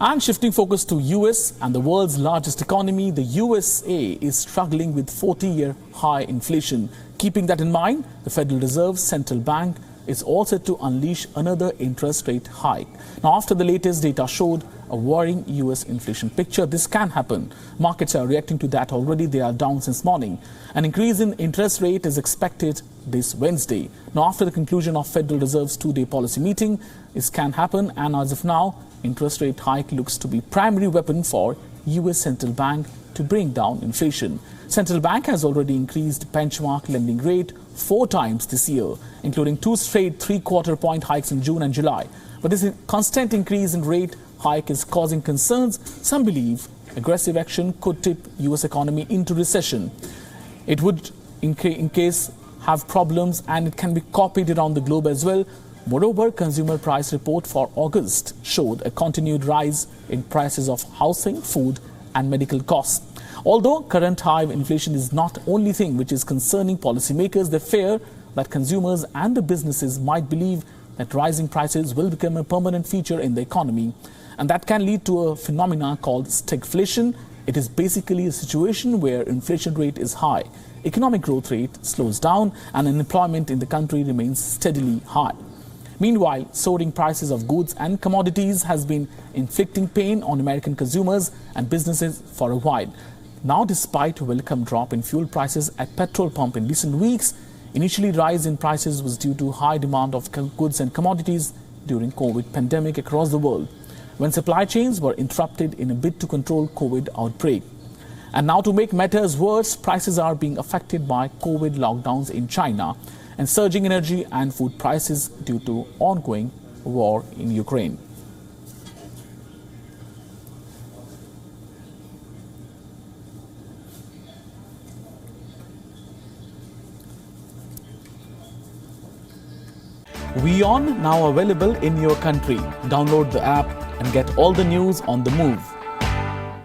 And shifting focus to US and the world's largest economy, the USA is struggling with 40-year high inflation. Keeping that in mind, the Federal Reserve Central Bank is all set to unleash another interest rate hike. Now, after the latest data showed a worrying US inflation picture, this can happen. Markets are reacting to that already. They are down since morning. An increase in interest rate is expected this Wednesday. Now, after the conclusion of Federal Reserve's two-day policy meeting, this can happen, and as of now, interest rate hike looks to be primary weapon for US Central Bank to bring down inflation. Central Bank has already increased benchmark lending rate 4 times this year, including 2 straight 3/4 point hikes in June and July. But this constant increase in rate hike is causing concerns. Some believe aggressive action could tip US economy into recession. It would, in case, have problems, and it can be copied around the globe as well. Moreover, consumer price report for August showed a continued rise in prices of housing, food and medical costs. Although current high inflation is not the only thing which is concerning policymakers, they fear that consumers and the businesses might believe that rising prices will become a permanent feature in the economy, and that can lead to a phenomenon called stagflation. It is basically a situation where inflation rate is high, economic growth rate slows down, and unemployment in the country remains steadily high. Meanwhile, soaring prices of goods and commodities has been inflicting pain on American consumers and businesses for a while. Now, despite a welcome drop in fuel prices at petrol pump in recent weeks, initially rise in prices was due to high demand of goods and commodities during COVID pandemic across the world, when supply chains were interrupted in a bid to control COVID outbreak. And now, to make matters worse, prices are being affected by COVID lockdowns in China and surging energy and food prices due to ongoing war in Ukraine. WION now available in your country. Download the app and get all the news on the move.